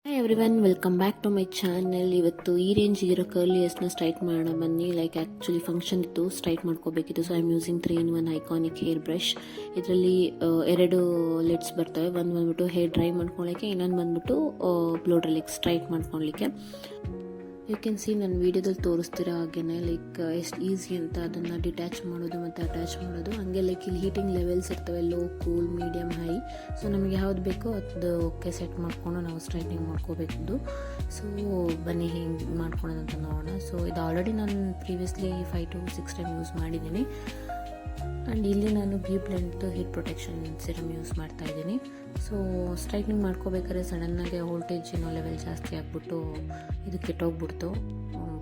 Hi everyone, welcome back to my channel. ಇವತ್ತು ಈ range ಇರೋ ಕರ್ಲಿ ಹೇರ್ಸ್ನ ಸ್ಟ್ರೈಟ್ ಮಾಡೋಣ ಬನ್ನಿ. ಲೈಕ್ ಆ್ಯಕ್ಚುಲಿ ಫಂಕ್ಷನ್ ಇತ್ತು, ಸ್ಟ್ರೈಟ್ ಮಾಡ್ಕೋಬೇಕಿತ್ತು. So I am using 3-in-1 iconic hair brush. ಇದರಲ್ಲಿ ಎರಡು ಲೆಟ್ಸ್ ಬರ್ತವೆ. ಒಂದು ಬಂದ್ಬಿಟ್ಟು ಹೇರ್ ಡ್ರೈ ಮಾಡ್ಕೊಳ್ಳಿಕ್ಕೆ, ಇನ್ನೊಂದು ಬಂದ್ಬಿಟ್ಟು ಬ್ಲೋ ಡ್ರೈಲಿಕ್ಕೆ ಸ್ಟ್ರೈಟ್ ಮಾಡ್ಕೊಳ್ಳಿಕ್ಕೆ. ಯು ಕ್ಯಾನ್ ಸಿ ನನ್ನ ವೀಡಿಯೋದಲ್ಲಿ ತೋರಿಸ್ತಿರೋ ಹಾಗೇನೆ ಲೈಕ್ ಎಷ್ಟು ಈಸಿ ಅಂತ ಅದನ್ನು ಡಿಟ್ಯಾಚ್ ಮಾಡೋದು ಮತ್ತು ಅಟ್ಯಾಚ್ ಮಾಡೋದು. ಹಂಗೆ ಲೈಕ್ ಇಲ್ಲಿ ಹೀಟಿಂಗ್ ಲೆವೆಲ್ಸ್ ಇರ್ತವೆ, low, cool, medium, high. So ನಮಗೆ ಯಾವ್ದು ಬೇಕೋ ಅದು ಓಕೆ ಸೆಟ್ ಮಾಡಿಕೊಂಡು ನಾವು ಸ್ಟ್ರೈಟ್ನಿಂಗ್ ಮಾಡ್ಕೋಬೇಕು. ಸೊ ಬನ್ನಿ ಹೆಂಗೆ ಮಾಡ್ಕೊಳೋದು ಅಂತ ನೋಡೋಣ. ಸೊ ಇದು ಆಲ್ರೆಡಿ ನಾನು ಪ್ರೀವಿಯಸ್ಲಿ 5 to 6 ಟೈಮ್ ಯೂಸ್ ಮಾಡಿದ್ದೀನಿ. ಆ್ಯಂಡ್ ಇಲ್ಲಿ ನಾನು ಬ್ಯೂಬ್ಲೆಂಟ್ ಹೀಟ್ ಪ್ರೊಟೆಕ್ಷನ್ ಸಿರಮ್ ಯೂಸ್ ಮಾಡ್ತಾ ಇದ್ದೀನಿ. ಸೊ ಸ್ಟ್ರೈಟ್ನಿಂಗ್ ಮಾಡ್ಕೋಬೇಕಾದ್ರೆ ಸಡನ್ನಾಗಿ ವೋಲ್ಟೇಜ್ ಲೆವೆಲ್ ಜಾಸ್ತಿ ಆಗಿಬಿಟ್ಟು ಇದು ಕೆಟ್ಟೋಗ್ಬಿಡ್ತು.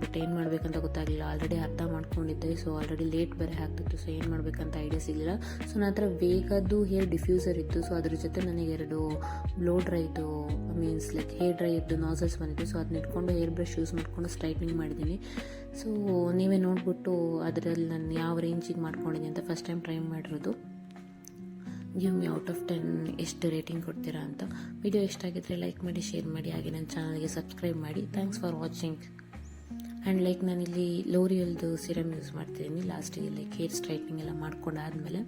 ಬಟ್ ಏನು ಮಾಡಬೇಕಂತ ಗೊತ್ತಾಗಲಿಲ್ಲ. ಆಲ್ರೆಡಿ ಅರ್ಧ ಮಾಡ್ಕೊಂಡಿದ್ದೆ. ಸೊ ಆಲ್ರೆಡಿ ಲೇಟ್ ಬೇರೆ ಆಗ್ತಿತ್ತು. ಸೊ ಏನು ಮಾಡಬೇಕಂತ ಐಡಿಯಾ ಸಿಗಲಿಲ್ಲ. ಸೊ ನನ್ನ ಹತ್ರ ವೇಗದ್ದು ಹೇರ್ ಡಿಫ್ಯೂಸರ್ ಇತ್ತು. ಸೊ ಅದ್ರ ಜೊತೆ ನನಗೆ 2 ಬ್ಲೋ ಡ್ರೈದು ಮೀನ್ಸ್ ಲೈಕ್ ಹೇರ್ ಡ್ರೈ ಇದ್ದು ನಾಸಲ್ಸ್ ಬಂದಿತ್ತು. ಸೊ ಅದನ್ನ ಇಟ್ಕೊಂಡು ಹೇರ್ ಬ್ರಷ್ ಯೂಸ್ ಮಾಡಿಕೊಂಡು ಸ್ಟ್ರೈಟ್ನಿಂಗ್ ಮಾಡಿದ್ದೀನಿ. ಸೊ ನೀವೇ ನೋಡಿಬಿಟ್ಟು ಅದರಲ್ಲಿ ನಾನು ಯಾವ ರೇಂಜಿಗೆ ಮಾಡ್ಕೊಂಡಿದ್ದೀನಿ ಅಂತ ಫಸ್ಟ್ ಟೈಮ್ ಟ್ರೈ ಮಾಡಿರೋದು. ಗಿವ್ ಮಿ ಔಟ್ ಆಫ್ 10 ಎಷ್ಟು ರೇಟಿಂಗ್ ಕೊಡ್ತೀರಾ ಅಂತ. ವಿಡಿಯೋ ಇಷ್ಟ ಆಗಿದ್ರೆ ಲೈಕ್ ಮಾಡಿ, ಶೇರ್ ಮಾಡಿ, ಹಾಗೆ ನನ್ನ ಚಾನಲ್ಗೆ ಸಬ್ಸ್ಕ್ರೈಬ್ ಮಾಡಿ. Thanks for watching. And like ನಾನಿಲ್ಲಿ ಲೋರಿಯಲ್ದು ಸಿರಮ್ ಯೂಸ್ ಮಾಡ್ತಿದ್ದೀನಿ ಲಾಸ್ಟಿಗೆ, ಲೈಕ್ ಹೇರ್ ಸ್ಟ್ರೈಟ್ನಿಂಗ್ ಎಲ್ಲ ಮಾಡ್ಕೊಂಡಾದ್ಮೇಲೆ.